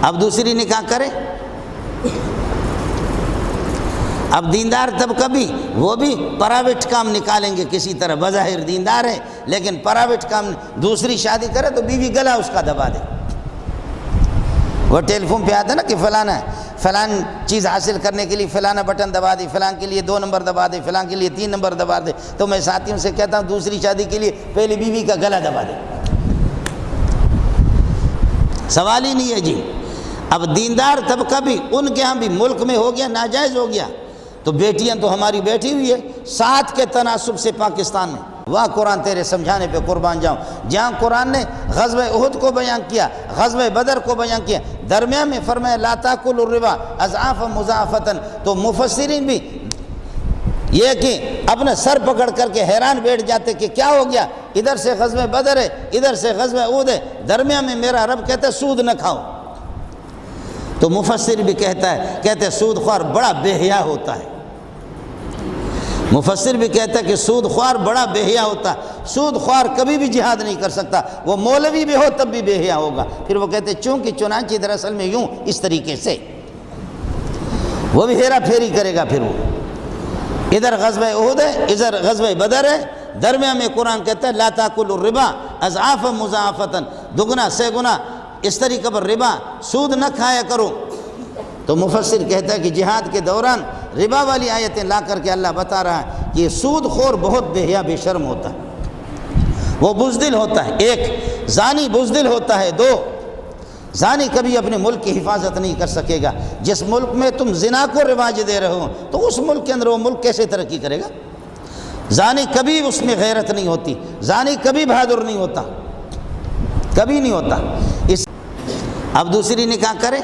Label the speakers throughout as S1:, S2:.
S1: اب دوسری نکاح کرے. اب دیندار طبقہ بھی وہ بھی پرائیویٹ کام نکالیں گے کسی طرح، بظاہر دیندار ہے لیکن پرائیویٹ کام. دوسری شادی کرے تو بیوی گلا اس کا دبا دے. وہ ٹیلی فون پہ آتا نا کہ فلانا فلان چیز حاصل کرنے کے لیے فلانا بٹن دبا دے، فلان کے لیے 2 نمبر دبا دے، فلان کے لیے 3 نمبر دبا دے. تو میں ساتھیوں سے کہتا ہوں دوسری شادی کے لیے پہلی بیوی کا گلا دبا دے. سوال ہی نہیں ہے جی. اب دیندار طبقہ بھی ان کے ہاں بھی ملک میں ہو گیا ناجائز ہو گیا، تو بیٹیاں تو ہماری بیٹھی ہوئی ہے 7 کے تناسب سے پاکستان میں. واہ قرآن تیرے سمجھانے پہ قربان جاؤں. جہاں قرآن نے غزوہ احد کو بیان کیا، غزوہ بدر کو بیان کیا، درمیان میں فرمایا لا تاکلوا الربا اضعافا مضاعفۃ. تو مفسرین بھی یہ کہ اپنا سر پکڑ کر کے حیران بیٹھ جاتے کہ کیا ہو گیا، ادھر سے غزوہ بدر ہے ادھر سے غزوہ احد ہے، درمیان میں میرا رب کہتا ہے سود نہ کھاؤ. تو مفسر بھی کہتے ہیں سود خوار بڑا بے حیا ہوتا ہے. مفسر بھی کہتا ہے کہ سود خوار بڑا بے حیا ہوتا ہے. سود خوار کبھی بھی جہاد نہیں کر سکتا، وہ مولوی بھی ہو تب بھی بے حیا ہوگا. پھر وہ کہتے ہیں چونکہ چنانچہ دراصل میں یوں اس طریقے سے وہ بھی ہیرا پھیری کرے گا. پھر وہ ادھر غزوہ احد ہے ادھر غزوہ بدر ہے، درمیان میں قرآن کہتا ہے لا تاکلوا الربا اضعافا مضاعفۃ، دگنا سے گنا اس طریقے پر ربا سود نہ کھایا کرو. تو مفسر کہتا ہے کہ جہاد کے دوران ربا والی آیتیں لا کر کے اللہ بتا رہا ہے کہ یہ سود خور بہت بے حیا بے شرم ہوتا ہے، وہ بزدل ہوتا ہے. 1 زانی بزدل ہوتا ہے. 2 زانی کبھی اپنے ملک کی حفاظت نہیں کر سکے گا. جس ملک میں تم زنا کو رواج دے رہے ہو تو اس ملک کے اندر وہ ملک کیسے ترقی کرے گا؟ زانی کبھی اس میں غیرت نہیں ہوتی، زانی کبھی بہادر نہیں ہوتا، کبھی نہیں ہوتا. اب دوسری نکاح کرے.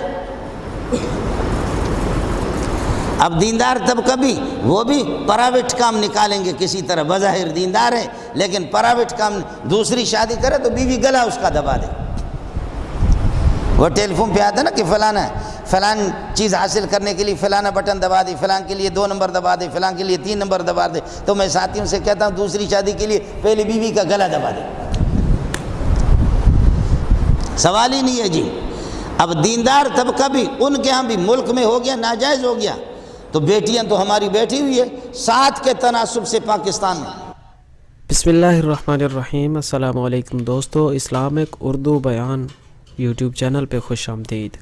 S1: اب دیندار طبقہ بھی وہ بھی پرائیویٹ کام نکالیں گے کسی طرح، بظاہر دیندار ہے لیکن پرائیویٹ کام. دوسری شادی کرے تو بیوی گلا اس کا دبا دے. وہ ٹیلی فون پہ آتا نا کہ فلان چیز حاصل کرنے کے لیے فلانا بٹن دبا دے، فلان کے لیے 2 نمبر دبا دے، فلان کے لیے 3 نمبر دبا دے. تو میں ساتھیوں سے کہتا ہوں دوسری شادی کے لیے پہلی بیوی کا گلا دبا دے. سوال ہی نہیں ہے جی. اب دیندار طبقہ بھی ان کے ہاں بھی ملک میں ہو گیا ناجائز ہو گیا، تو بیٹیاں تو ہماری بیٹھی ہوئی ہے 7 کے تناسب سے پاکستان میں.
S2: بسم اللہ الرحمن الرحیم. السلام علیکم دوستو، اسلامک اردو بیان یوٹیوب چینل پہ خوش آمدید.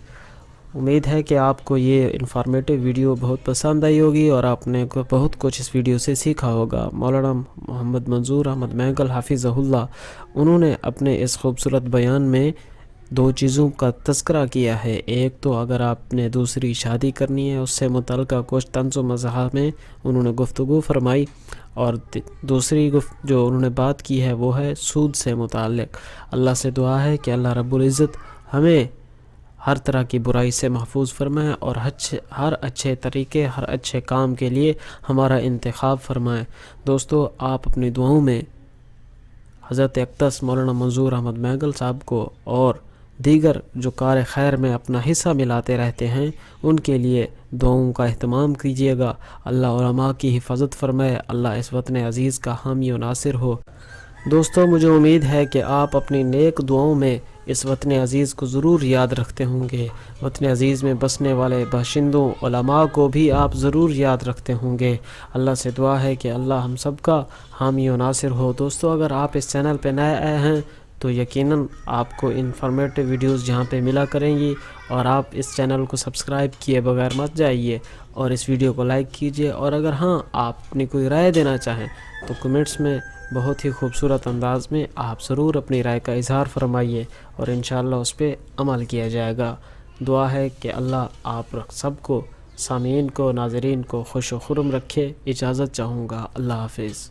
S2: امید ہے کہ آپ کو یہ انفارمیٹو ویڈیو بہت پسند آئی ہوگی اور آپ نے بہت کچھ اس ویڈیو سے سیکھا ہوگا. مولانا محمد منظور احمد مینگل حافظہ اللہ انہوں نے اپنے اس خوبصورت بیان میں 2 چیزوں کا تذکرہ کیا ہے. ایک تو اگر آپ نے دوسری شادی کرنی ہے اس سے متعلقہ کچھ طنز و مزاح میں انہوں نے گفتگو فرمائی، اور دوسری جو انہوں نے بات کی ہے وہ ہے سود سے متعلق. اللہ سے دعا ہے کہ اللہ رب العزت ہمیں ہر طرح کی برائی سے محفوظ فرمائے اور ہر اچھے طریقے ہر اچھے کام کے لیے ہمارا انتخاب فرمائے. دوستو، آپ اپنی دعاؤں میں حضرت اقدس مولانا منظور احمد مینگل صاحب کو اور دیگر جو کار خیر میں اپنا حصہ ملاتے رہتے ہیں ان کے لیے دعاؤں کا اہتمام کیجیے گا. اللہ علماء کی حفاظت فرمائے، اللہ اس وطن عزیز کا حامی و ناصر ہو. دوستو، مجھے امید ہے کہ آپ اپنی نیک دعاؤں میں اس وطن عزیز کو ضرور یاد رکھتے ہوں گے. وطن عزیز میں بسنے والے باشندوں علماء کو بھی آپ ضرور یاد رکھتے ہوں گے. اللہ سے دعا ہے کہ اللہ ہم سب کا حامی و ناصر ہو. دوستو، اگر آپ اس چینل پہ نئے آئے ہیں تو یقیناً آپ کو انفارمیٹو ویڈیوز جہاں پہ ملا کریں گی، اور آپ اس چینل کو سبسکرائب کیے بغیر مت جائیے اور اس ویڈیو کو لائک کیجیے. اور اگر آپ اپنی کوئی رائے دینا چاہیں تو کمنٹس میں بہت ہی خوبصورت انداز میں آپ ضرور اپنی رائے کا اظہار فرمائیے اور انشاءاللہ اس پہ عمل کیا جائے گا. دعا ہے کہ اللہ آپ سب کو، سامعین کو، ناظرین کو خوش و خرم رکھے. اجازت چاہوں گا. اللہ حافظ.